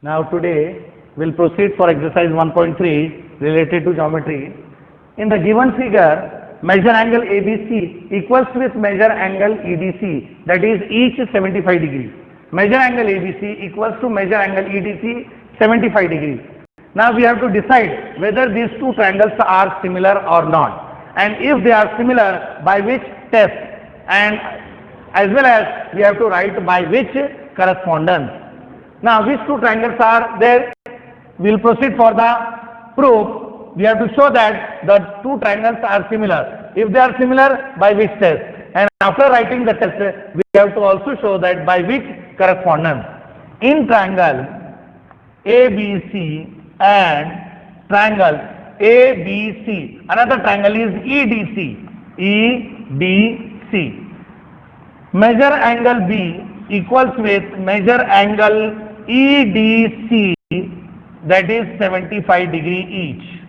Now today we'll proceed for exercise 1.3 related to geometry. In the given figure, measure angle ABC equals with measure angle EDC, that is each 75 degrees. Measure angle ABC equals to measure angle EDC 75 degrees. Now we have to decide whether these two triangles are similar or not, and if they are similar, by which test, and as well as we have to write by which correspondence. Now which two triangles are there? We will proceed for the proof. We have to show that the two triangles are similar. If they are similar, by which test? And after writing the test, we have to also show that by which correspondence. In triangle ABC and triangle ABC, another triangle is EDC. EDC. Measure angle B equals with measure angle EDC, that is 75 degree each.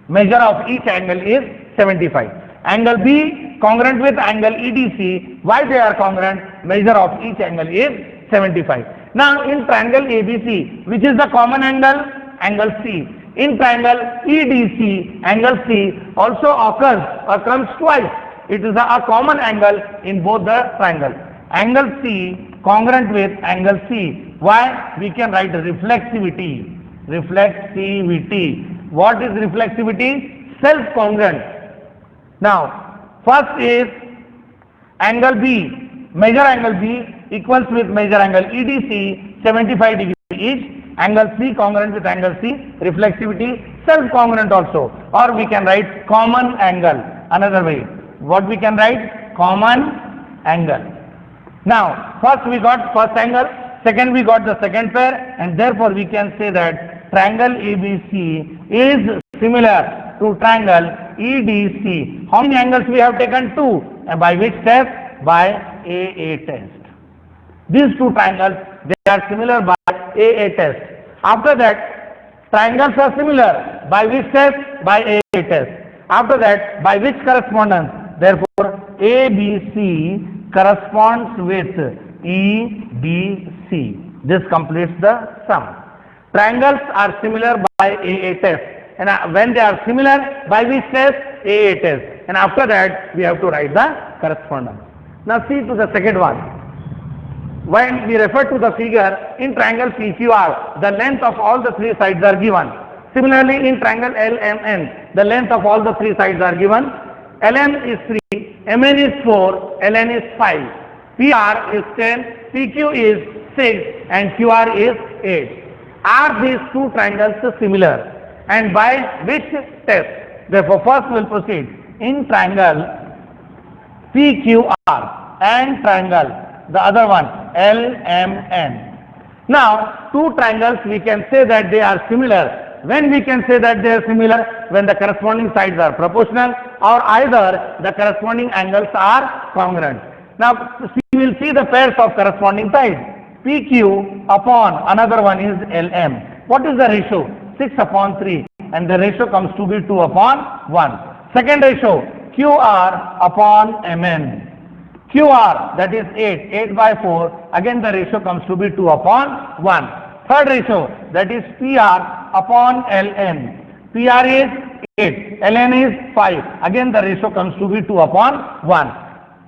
Measure of each angle is 75. Angle B congruent with angle EDC. Why they are congruent? Measure of each angle is 75. Now in triangle ABC, which is the common angle? Angle C. In triangle EDC, angle C also occurs twice. It is a common angle in both the triangles. Angle C congruent with angle C. Why? We can write reflexivity. Reflexivity. What is reflexivity? Self-congruent. Now, first is angle B. Measure angle B equals with measure angle EDC 75 degree each. Angle C congruent with angle C. Reflexivity self-congruent also. Or we can write common angle. Another way. What we can write? Common angle. Now, first we got first angle, second we got the second pair, and therefore we can say that triangle ABC is similar to triangle EDC. How many angles we have taken? Two. And by which test? By AA test. These two triangles, they are similar by AA test. After that, triangles are similar. By which test? By AA test. After that, by which correspondence? Therefore, ABC corresponds with EDC. This completes the sum. Triangles are similar by AA test. And when they are similar, by which test? AA test. And after that, we have to write the correspondence. Now see to the second one. When we refer to the figure, in triangle PQR, the length of all the three sides are given. Similarly, in triangle LMN, the length of all the three sides are given. LM is 3, MN is 4, LN is 5. PR is 10, PQ is 6, and QR is 8. Are these two triangles similar? And by which test? Therefore, first we will proceed. In triangle PQR and triangle, the other one, LMN. Now, two triangles, we can say that they are similar. When we can say that they are similar? When the corresponding sides are proportional, or either the corresponding angles are congruent. Now, we will see the pairs of corresponding sides. PQ upon another one is LM. What is the ratio? 6 upon 3, and the ratio comes to be 2 upon 1. Second ratio, QR upon MN. QR, that is 8, 8 by 4, again the ratio comes to be 2 upon 1. Third ratio, that is PR upon LN. PR is 8, LN is 5, again the ratio comes to be 2 upon 1.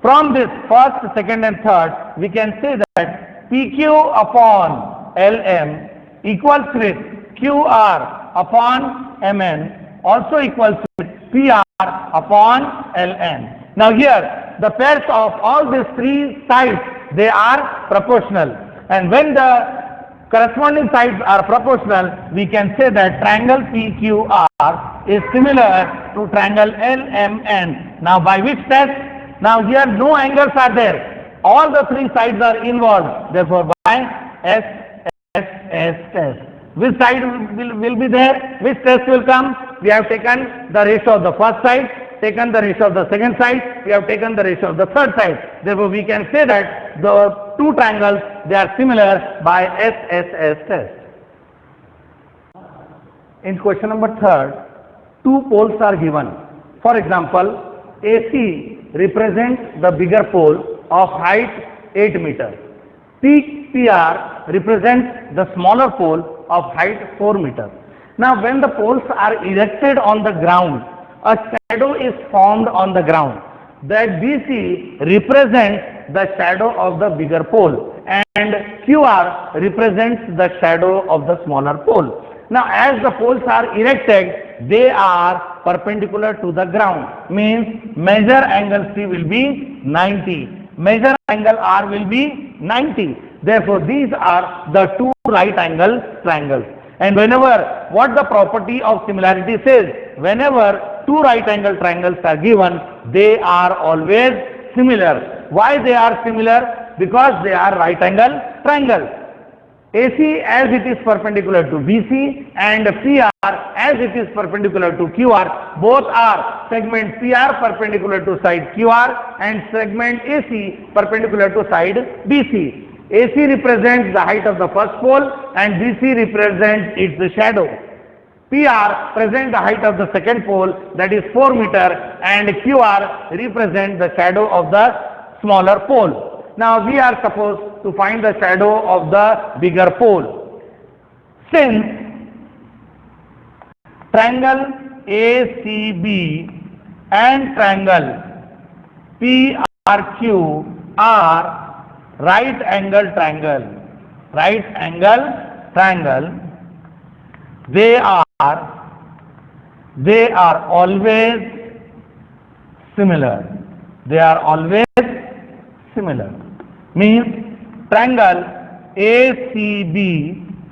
From this first, second and third, we can say that PQ upon LM equals with QR upon MN also equals with PR upon LN. Now here, the pairs of all these three sides, they are proportional. And when the corresponding sides are proportional, we can say that triangle PQR is similar to triangle LMN. Now by which test? Now here no angles are there. All the three sides are involved. Therefore by SSS test. Which side will be there? Which test will come? We have taken the ratio of the first side, taken the ratio of the second side, we have taken the ratio of the third side. Therefore we can say that the two triangles, they are similar by SSS test. In question number 3, two poles are given. For example, AC represents the bigger pole of height 8 meters. PR represents the smaller pole of height 4 meters. Now when the poles are erected on the ground, a shadow is formed on the ground. That BC represents the shadow of the bigger pole and QR represents the shadow of the smaller pole. Now as the poles are erected, they are perpendicular to the ground, means measure angle C will be 90, measure angle R will be 90. Therefore these are the two right angle triangles. And whenever, what the property of similarity says, whenever two right angle triangles are given, they are always similar. Why they are similar? Because they are right angle triangles. AC as it is perpendicular to BC and PR as it is perpendicular to QR, both are segment PR perpendicular to side QR and segment AC perpendicular to side BC. AC represents the height of the first pole and BC represents its shadow. PR presents the height of the second pole, that is 4 meter, and QR represents the shadow of the smaller pole. Now we are supposed to find the shadow of the bigger pole. Since triangle ACB and triangle PRQ are right angle triangle, they are always similar. They are always similar. Means triangle ACB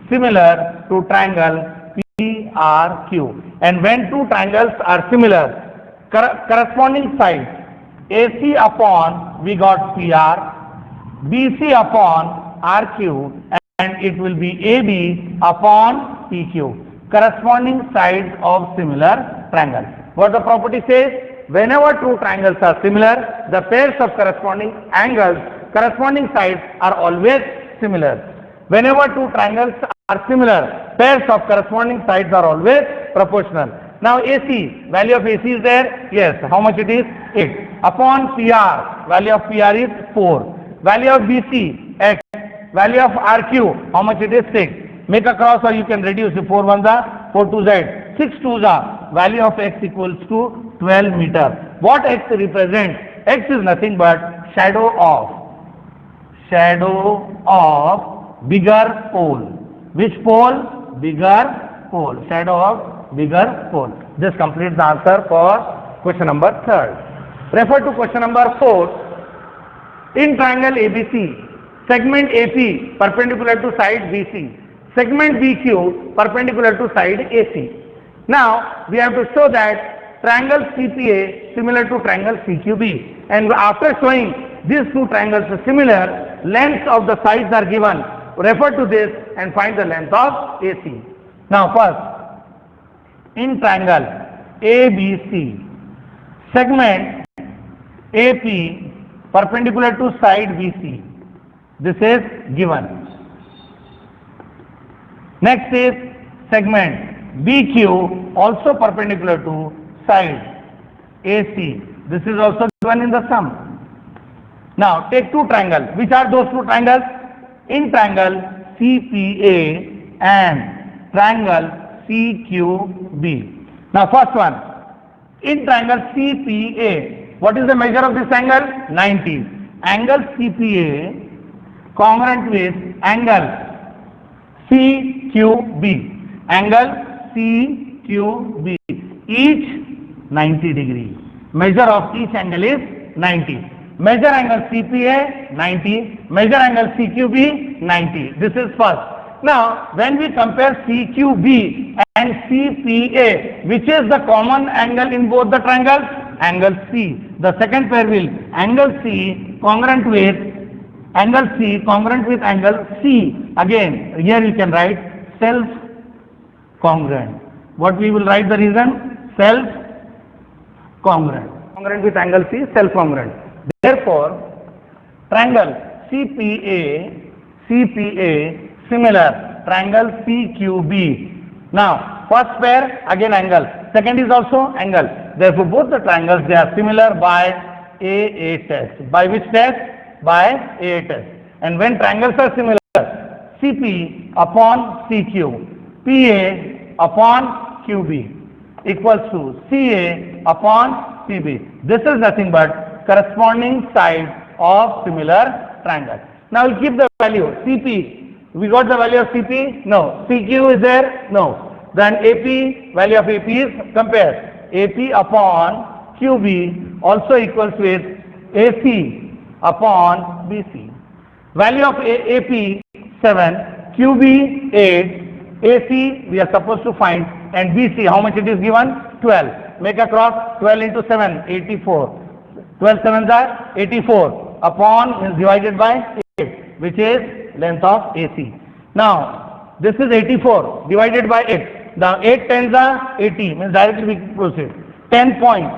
similar to triangle PRQ. And when two triangles are similar, corresponding sides AC upon we got PR, BC upon RQ, and it will be AB upon PQ, corresponding sides of similar triangles. What the property says? Whenever two triangles are similar, the pairs of corresponding angles, corresponding sides are always similar. Whenever two triangles are similar, pairs of corresponding sides are always proportional. Now AC, value of AC is there? Yes. How much it is? 8. Upon PR, value of PR is 4. Value of BC, X. Value of RQ, how much it is? 6. Make a cross or you can reduce. 4 ones are 4 2s are 6 2s are. Value of X equals to 12 meter. What X represents? X is nothing but shadow of bigger pole. Which pole? Bigger pole. Shadow of bigger pole. This completes the answer for question number 3. Refer to question number 4. In triangle ABC, segment AP perpendicular to side BC, segment BQ perpendicular to side AC. Now we have to show that triangle CPA similar to triangle CQB, and after showing these two triangles are similar, lengths of the sides are given. Refer to this and find the length of AC. Now first, in triangle ABC, segment AP perpendicular to side BC. This is given. Next is segment BQ also perpendicular to side AC. This is also given in the sum. Now take two triangles. Which are those two triangles? In triangle CPA and triangle CQB. Now first one, in triangle CPA, what is the measure of this angle? 90. Angle CPA congruent with angle CQB. Angle CQB. Each 90 degree. Measure of each angle is 90. Measure angle CPA 90. Measure angle CQB 90. This is first. Now when we compare CQB and CPA, which is the common angle in both the triangles? Angle C. The second pair will angle C congruent with angle C. Again, here you can write self congruent. What we will write the reason? Self congruent. Congruent with angle C, self congruent. Therefore, triangle CPA similar triangle CQB. Now first pair again angle, second is also angle. Therefore both the triangles, they are similar by AA test. By which test? By AA test. And when triangles are similar, CP upon CQ, PA upon QB equals to CA upon CB. This is nothing but corresponding side of similar triangle. Now we'll keep the value CP. We got the value of CP? No. CQ is there? No. Then AP, value of AP is compare. AP upon QB also equals with AC upon BC. Value of AP 7, QB 8, AC we are supposed to find, and BC how much it is given? 12. Make a cross. 12 into 7, 84. 12 sevens are 84 upon is divided by 8, which is length of AC. Now this is 84 divided by 8. Now 8 tens are 80, means directly we proceed. 10 points.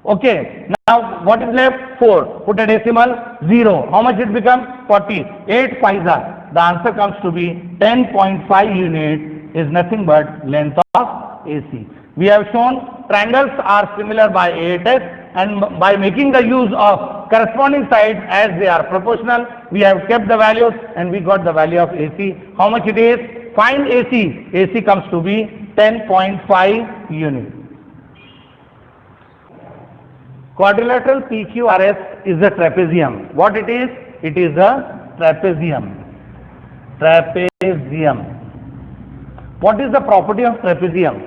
Okay. Now what is left? 4. Put a decimal. 0. How much it becomes? 40. 8 5s are. The answer comes to be 10.5 unit is nothing but length of AC. We have shown triangles are similar by AHS, and by making the use of corresponding sides as they are proportional, we have kept the values and we got the value of AC. How much it is? Find AC. AC comes to be 10.5 unit. Quadrilateral PQRS is a trapezium. What it is? It is a trapezium. Trapezium. What is the property of trapezium?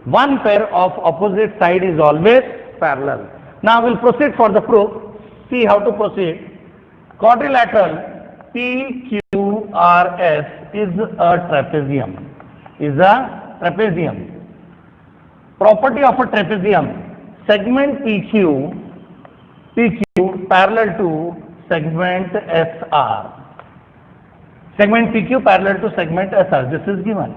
One pair of opposite side is always parallel. Now we'll proceed for the proof. See how to proceed. Quadrilateral PQRS is a trapezium. Property of a trapezium. Segment PQ parallel to segment SR. Segment PQ parallel to segment SR. This is given.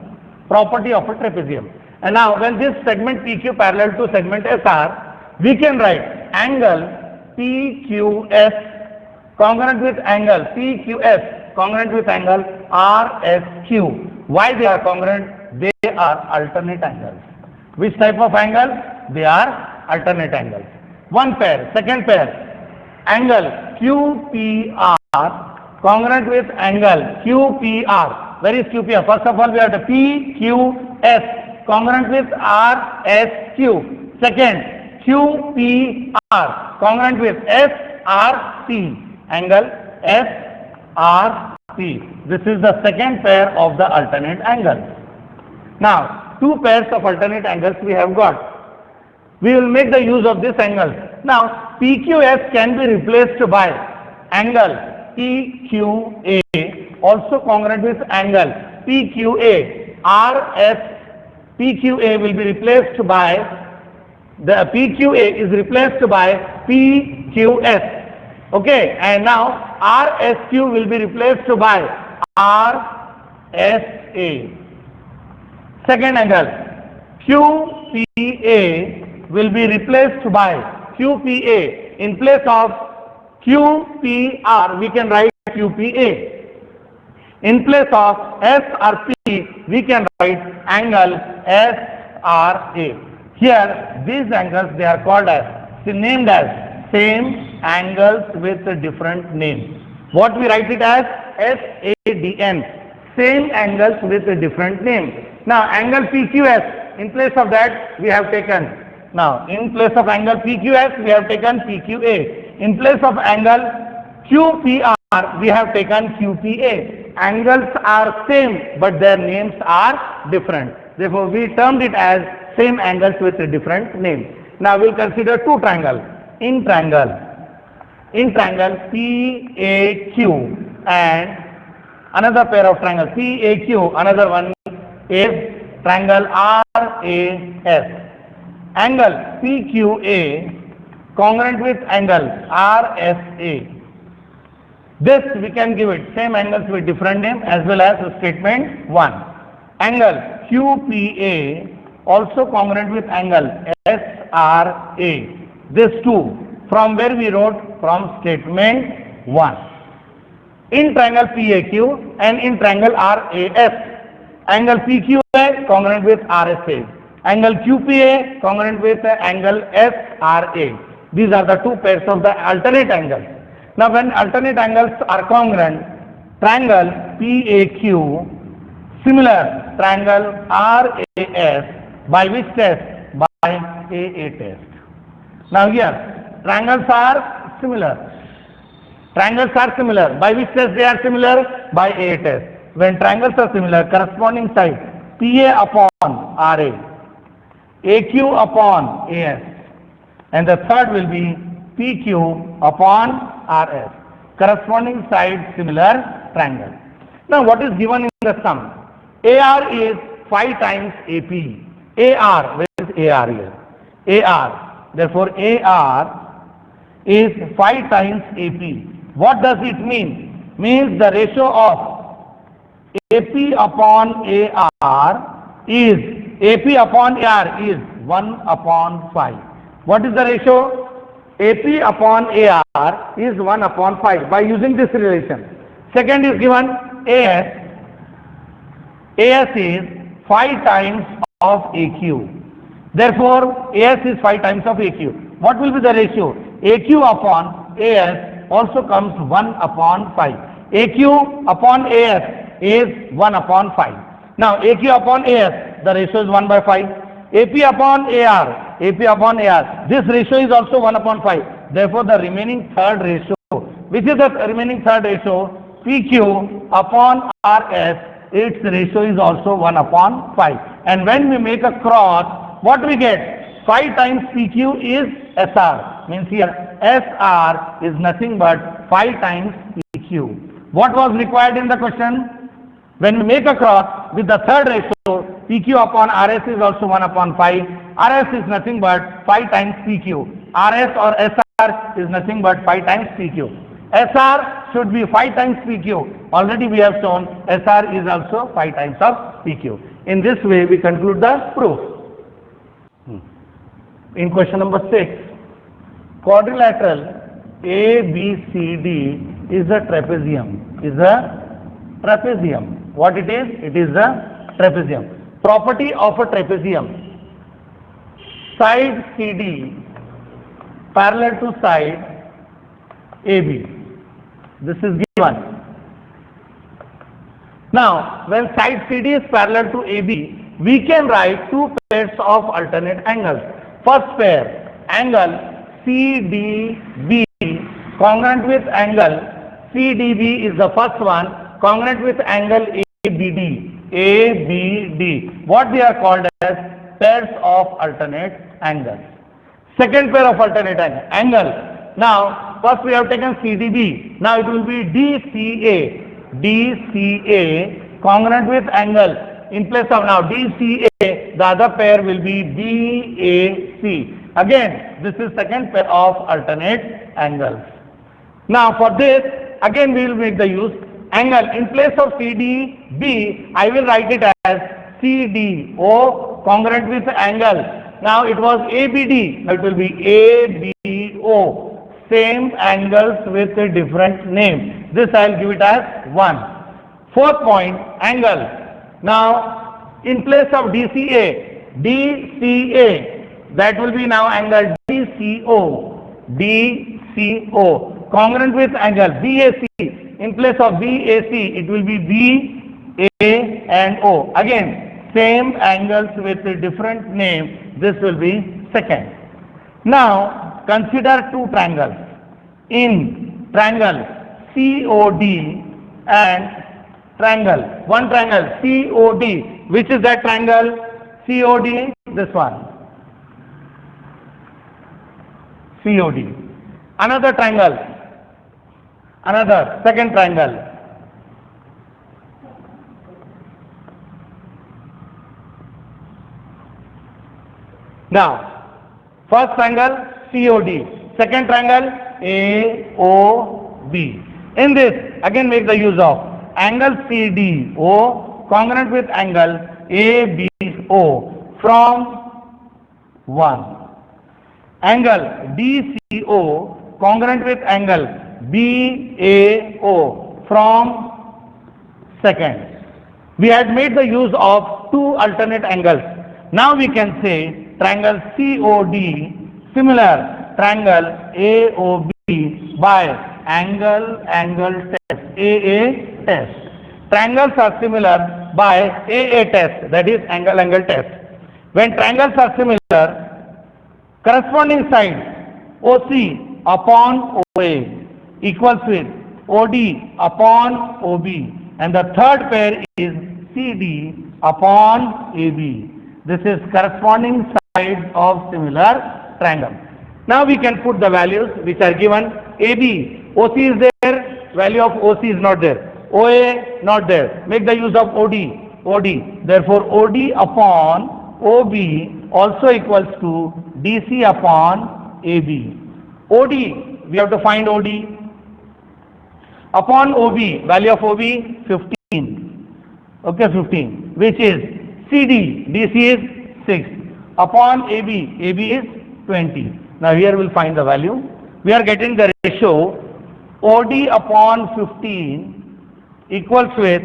Property of a trapezium. And now when this segment PQ parallel to segment SR, we can write angle PQS congruent with angle PQS congruent with angle RSQ. Why they are congruent? They are alternate angles. Which type of angle? They are alternate angles. One pair. Second pair, angle QPR congruent with angle QPR. Where is QPR? First of all, we have the PQS congruent with RSQ. Second, QPR congruent with SRC, angle SRC. This is the second pair of the alternate angles. Now, two pairs of alternate angles we have got. We will make the use of this angle. Now, PQS can be replaced by angle PQA, also congruent with angle PQA. PQA will be replaced by the PQA is replaced by PQS. Okay, and now RSQ will be replaced by RSA. Second angle QPA will be replaced by QPA. In place of QPR, we can write QPA. In place of SRP, we can write angle SRA. Here, these angles, they are called as, named as same angles with a different name. What we write it as? SADN. Same angles with a different name. Now, angle PQS, in place of that, we have taken, now, in place of angle PQS, we have taken PQA. In place of angle QPR, we have taken QPA. Angles are same, but their names are different. Therefore, we termed it as same angles with a different name. Now we'll consider two triangles. In triangle PAQ and another pair of triangles PAQ, another one is triangle RAS. Angle PQA congruent with angle RSA. This we can give it same angles with different name as well as statement 1. Angle QPA also congruent with angle SRA. This two from where we wrote from statement 1. In triangle PAQ and in triangle RAS, angle PQA congruent with RSA, angle QPA congruent with angle SRA. These are the two pairs of the alternate angles. Now when alternate angles are congruent, triangle PAQ, similar triangle RAS, by which test? By AA test. Now here, triangles are similar. Triangles are similar. By which test they are similar? By AA test. When triangles are similar, corresponding side PA upon RA, AQ upon AS, and the third will be PQ upon RS. Corresponding side similar triangle. Now what is given in the sum? AR is 5 times AP. AR, where is AR here? AR. Therefore AR is 5 times AP. What does it mean? Means the ratio of AP upon AR is 1 upon 5. What is the ratio? AP upon AR is 1 upon 5 by using this relation. Second is given AS. AS is 5 times of AQ. Therefore, AS is 5 times of AQ. What will be the ratio? AQ upon AS also comes 1 upon 5. AQ upon AS is 1 upon 5. Now, AQ upon AS, the ratio is 1 by 5. AP upon AR, this ratio is also 1 upon 5. Therefore, the remaining third ratio, which is the remaining third ratio? PQ upon RS, its ratio is also 1 upon 5. And when we make a cross, what we get? 5 times PQ is SR. Means here, SR is nothing but 5 times PQ. What was required in the question? When we make a cross with the third ratio, PQ upon RS is also 1 upon 5. RS is nothing but 5 times PQ. RS or SR is nothing but 5 times PQ. SR should be 5 times PQ. Already we have shown SR is also 5 times of PQ. In this way we conclude the proof. In question number 6, quadrilateral ABCD is a trapezium. What it is? It is a trapezium. Property of a trapezium: side CD parallel to side AB. This is given. Now, when side CD is parallel to AB, we can write two pairs of alternate angles. First pair, angle CDB congruent with angle CDB is the first one, congruent with angle ABD. What they are called as pairs of alternate angles. Second pair of alternate angle. Now, first we have taken CDB. Now it will be DCA. Congruent with angle. In place of now DCA, the other pair will be BAC. Again, this is second pair of alternate angles. Now for this, again we will make the use angle. In place of CDB, I will write it as CDO congruent with angle. Now it was ABD, now it will be ABO. Same angles with a different name. This I will give it as 1. Fourth point, angle. Now in place of DCA, that will be now angle DCO, congruent with angle BAC. In place of BAC, it will be BA and O. Again, same angles with a different name. This will be second. Now, consider two triangles. In triangle COD and one triangle COD. Which is that triangle? COD, this one. COD. Another triangle. Another second triangle. Now, first triangle COD, second triangle AOB. In this, again make the use of angle CDO congruent with angle ABO from 1. Angle DCO congruent with angle BAO from second. We had made the use of two alternate angles. Now we can say triangle COD similar triangle AOB by angle test, AA test. Triangles are similar by AA test, that is angle test. When triangles are similar, corresponding side OC upon OA equals with OD upon OB, and the third pair is CD upon AB. This is corresponding sides of similar triangle. Now we can put the values which are given. AB, OC is there, value of OC is not there. OA not there. Make the use of OD. Therefore OD upon OB also equals to DC upon AB. OD, we have to find OD. Upon OB, value of OB 15. Okay, 15, which is CD, DC is 6. Upon AB, AB is 20. Now here we'll find the value. We are getting the ratio OD upon 15 equals with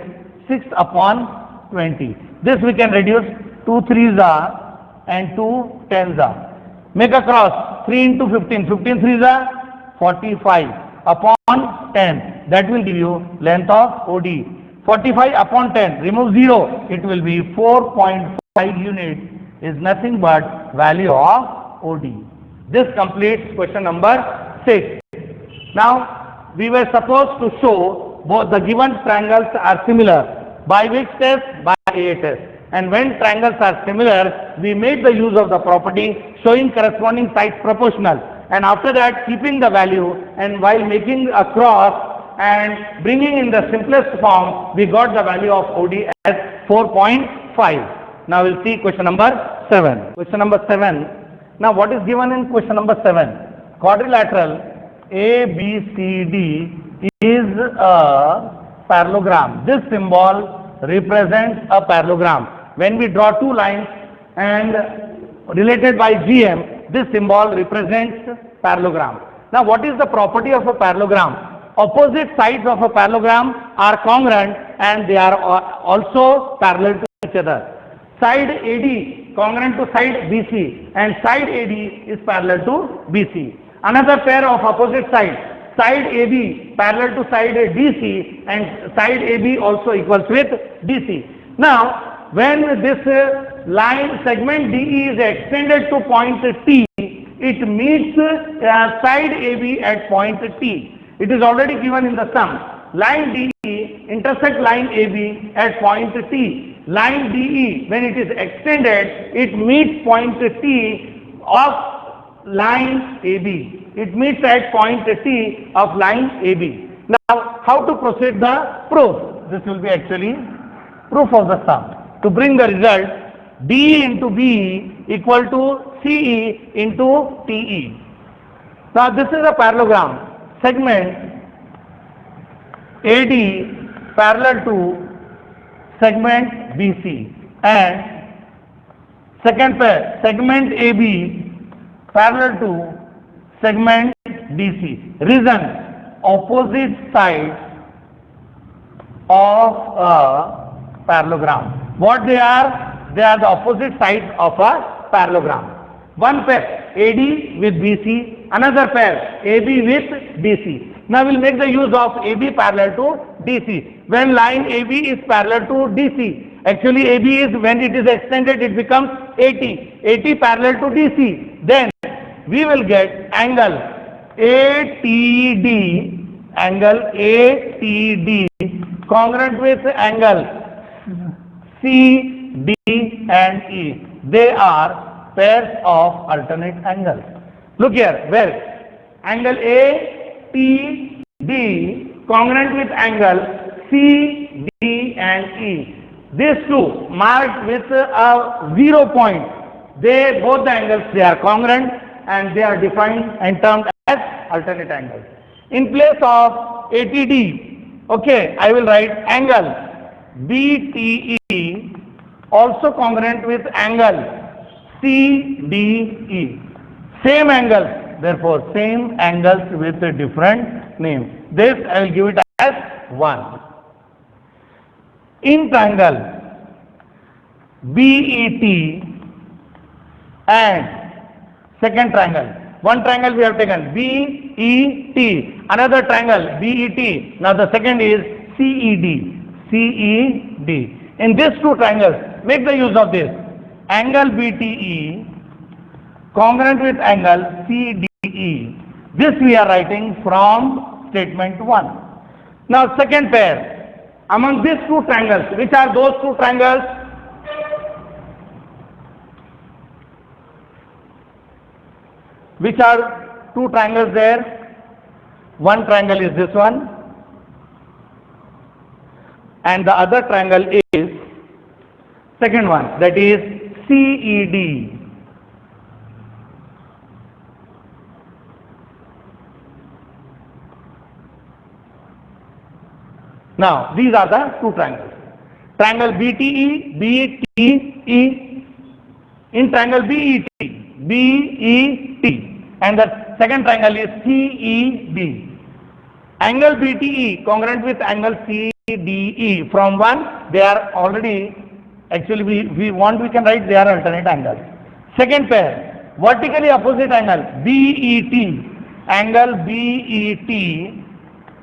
6 upon 20. This we can reduce. 2 3s are and 2 10s are. Make a cross. 3 into 15. 15 3s are 45 upon 10. That will give you length of OD. 45 upon 10. Remove 0. It will be 4.5 units. Is nothing but value of OD. This completes question number 6. Now we were supposed to show both the given triangles are similar. By which test? By AA test. And when triangles are similar, we made the use of the property showing corresponding sides proportional. And after that, keeping the value, and while making a cross and bringing in the simplest form, we got the value of OD as 4.5. Now we'll see question number 7. Question number 7. Now what is given in question number 7? Quadrilateral ABCD is a parallelogram. This symbol represents a parallelogram. When we draw two lines and related by GM, this symbol represents parallelogram. Now what is the property of a parallelogram? Opposite sides of a parallelogram are congruent and they are also parallel to each other. Side AD congruent to side BC and side AD is parallel to BC. Another pair of opposite sides, side AB parallel to side DC and side AB also equals with DC. Now when this line segment DE is extended to point T, it meets side AB at point T. It is already given in the sum. Line DE intersect line AB at point T. Line DE, when it is extended, it meets point T of line AB. It meets at point T of line AB. Now, how to proceed the proof? This will be actually proof of the sum. To bring the result, DE into BE equal to CE into TE. Now, this is a parallelogram. Segment AD parallel to segment BC, and second pair segment AB parallel to segment DC. Reason: opposite sides of a parallelogram. What they are? They are the opposite sides of a parallelogram. One pair AD with BC, another pair AB with DC. Now we'll make the use of AB parallel to DC. When line AB is parallel to DC, actually AB is, when it is extended, it becomes AT. AT parallel to DC. Then we will get angle ATD, angle ATD congruent with angle CD and E. They are pairs of alternate angles. Look here, where angle ATD congruent with angle CD and E. These two marked with a 0 point. They, both the angles, they are congruent and they are defined and termed as alternate angles. In place of ATD, okay, I will write angle BTE also congruent with angle CDE. Same angles, therefore same angles with a different name. This I will give it as 1. In triangle BET and second triangle, one triangle we have taken BET CET. Another triangle BET. Now the second is CED. CED. In these two triangles, make the use of this. Angle BTE congruent with angle CDE. This we are writing from statement 1. Now second pair. Among these two triangles, which are those two triangles? Which are two triangles there? One triangle is this one, and the other triangle is second one, that is CED. Now these are the two triangles. Triangle BTE, BTE, in triangle BET, BET, and the second triangle is CED. Angle BTE congruent with angle CDE. From one, they are already, actually we can write they are alternate angles. Second pair, vertically opposite angle BET, angle BET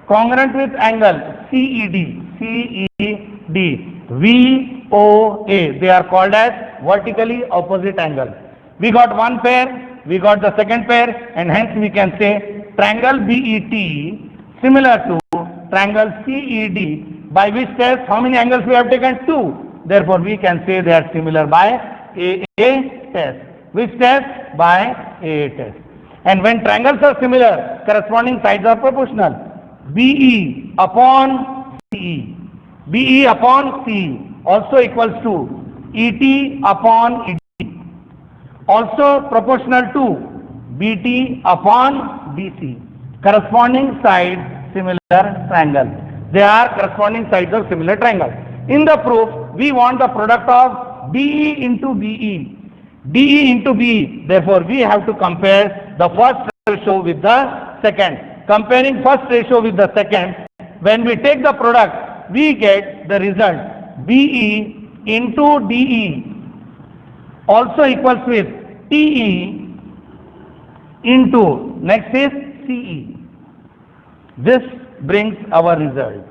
congruent with angle CED, CED, VOA. They are called as vertically opposite angles. We got one pair, we got the second pair, and hence we can say triangle BET similar to triangle CED, by which test how many angles we have taken? 2. Therefore we can say they are similar by AA test. Which test? By AA test. And when triangles are similar, corresponding sides are proportional. BE upon CE, BE upon CE also equals to ET upon ED, also proportional to BT upon BC. Corresponding sides similar triangle. They are corresponding sides of similar triangle. In the proof, we want the product of BE into BE, DE into BE. Therefore, we have to compare the first ratio with the second. Comparing first ratio with the second, when we take the product, we get the result BE into DE also equals with TE into, next is CE. This brings our result.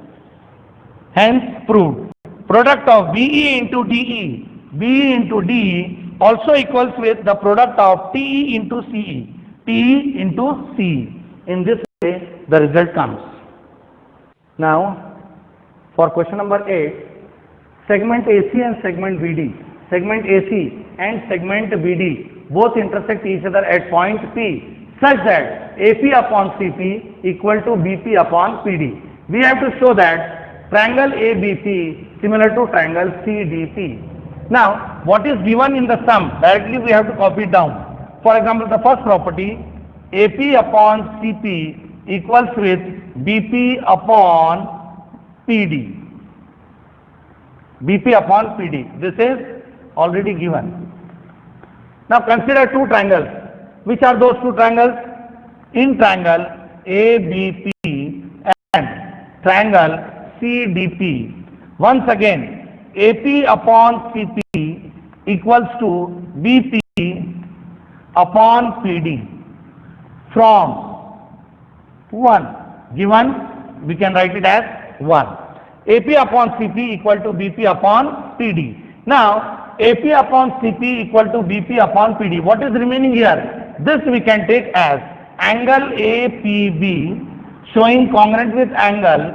Hence proved. Product of BE into DE, BE into DE also equals with the product of TE into CE, TE into CE. In this way, the result comes. Now, for question number 8, segment AC and segment BD. Segment AC and segment BD both intersect each other at point P such that AP upon CP equal to BP upon PD. We have to show that triangle ABC similar to triangle CDP. Now, what is given in the sum? Directly we have to copy it down. For example, the first property, AP upon CP equals with BP upon PD. BP upon PD. This is already given. Now consider two triangles. Which are those two triangles? In triangle ABP and triangle CDP. Once again, AP upon CP equals to BP upon PD. From 1 given, we can write it as 1. AP upon CP equal to BP upon PD. Now, AP upon CP equal to BP upon PD. What is remaining here? This we can take as angle APB showing congruent with angle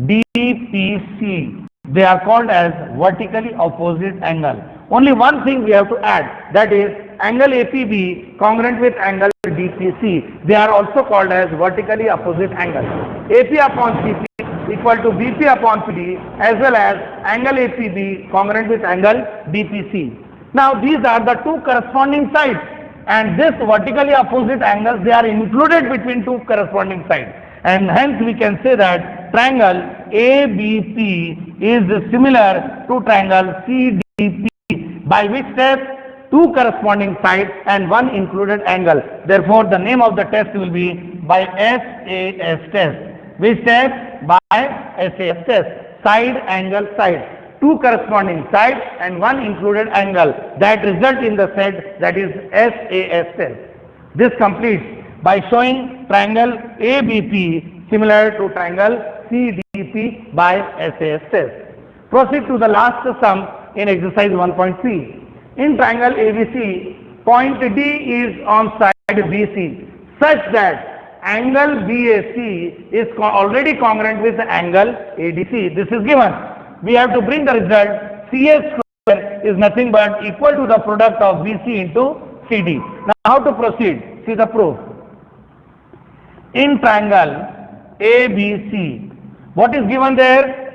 DPC. They are called as vertically opposite angle. Only one thing we have to add, that is angle APB congruent with angle DPC. They are also called as vertically opposite angle. AP upon CP equal to BP upon PD as well as angle APB congruent with angle DPC. Now these are the two corresponding sides, and this vertically opposite angles, they are included between two corresponding sides, and hence we can say that triangle ABC is similar to triangle CDP, by which test two corresponding sides and one included angle. Therefore the name of the test will be by SAS test. Which test? By SAS test. Side angle side. Two corresponding sides and one included angle that result in the set, that is SAS test. This completes by showing triangle ABP similar to triangle CDP by SAS test. Proceed to the last sum in exercise 1.3. In triangle ABC, point D is on side BC such that angle BAC is already congruent with angle ADC. This is given. We have to bring the result. CA square is nothing but equal to the product of BC into CD. Now how to proceed? See the proof. In triangle ABC, what is given there?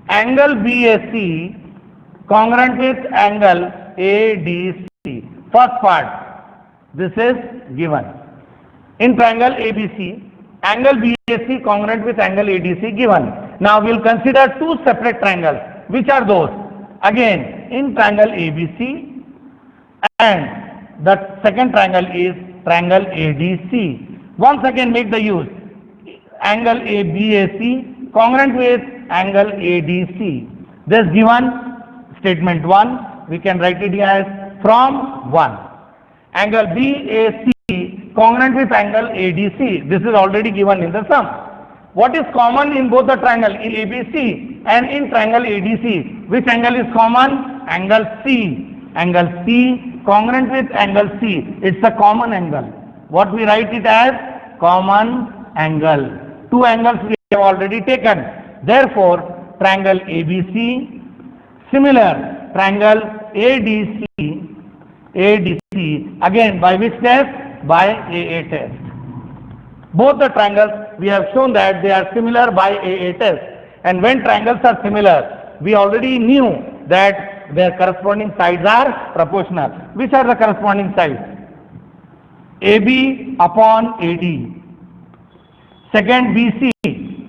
Angle BAC congruent with angle ADC. First part, this is given. In triangle ABC, angle BAC congruent with angle ADC given. Now we will consider two separate triangles. Which are those? Again, in triangle ABC, and the second triangle is triangle ADC. Once again make the use. Angle ABAC congruent with angle ADC. This given statement 1, we can write it as from 1. Angle BAC congruent with angle ADC. This is already given in the sum. What is common in both the triangle in ABC and in triangle ADC? Which angle is common? Angle C. Angle C congruent with angle C. It's a common angle. What we write it as? Common angle. Two angles we have already taken. Therefore, triangle ABC similar triangle ADC, again by which test? By AA test. Both the triangles we have shown that they are similar by AA test, and when triangles are similar we already knew that their corresponding sides are proportional. Which are the corresponding sides? AB upon AD, second BC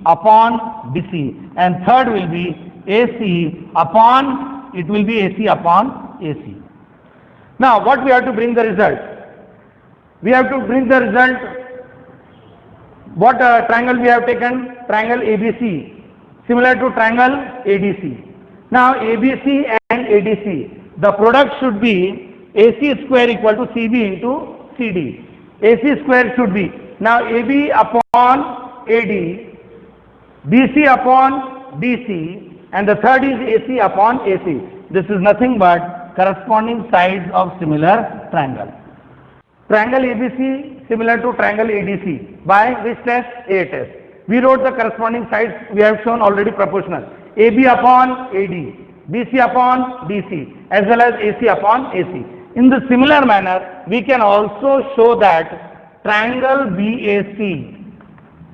upon BC, and third will be AC upon, it will be AC upon AC. Now what we have to bring the result? We have to bring the result. What triangle we have taken? Triangle ABC similar to triangle ADC. Now ABC and ADC, the product should be AC square equal to CB into CD. AC square should be, now AB upon AD, BC upon DC, and the third is AC upon AC. This is nothing but corresponding sides of similar triangle. Triangle ABC similar to triangle ADC by which test? A test. We wrote the corresponding sides, we have shown already proportional. AB upon AD, BC upon DC, as well as AC upon AC. In the similar manner, we can also show that triangle BAC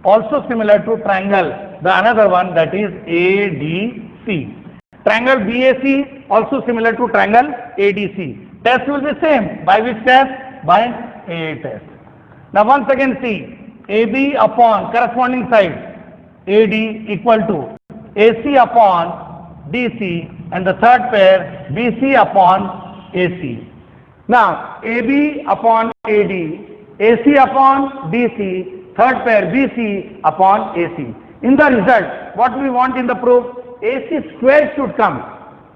also similar to triangle, the another one, that is ADC. Triangle BAC also similar to triangle ADC. Test will be same. By which test? By AA test. Now once again see, AB upon corresponding side AD equal to AC upon DC, and the third pair BC upon AC. Now AB upon AD, AC upon DC, third pair BC upon AC. In the result, what we want in the proof? AC square should come.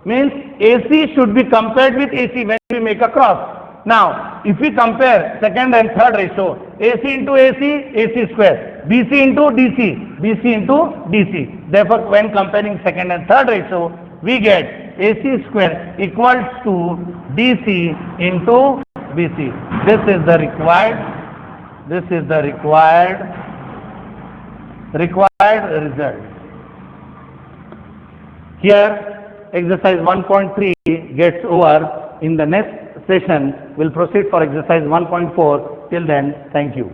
Means AC should be compared with AC when we make a cross. Now, if we compare second and third ratio, AC into AC, AC square, BC into DC, BC into DC. Therefore, when comparing second and third ratio, we get AC square equals to DC into BC. This is the required result. Here, exercise 1.3 gets over. In the next session, we'll proceed for exercise 1.4. Till then, thank you.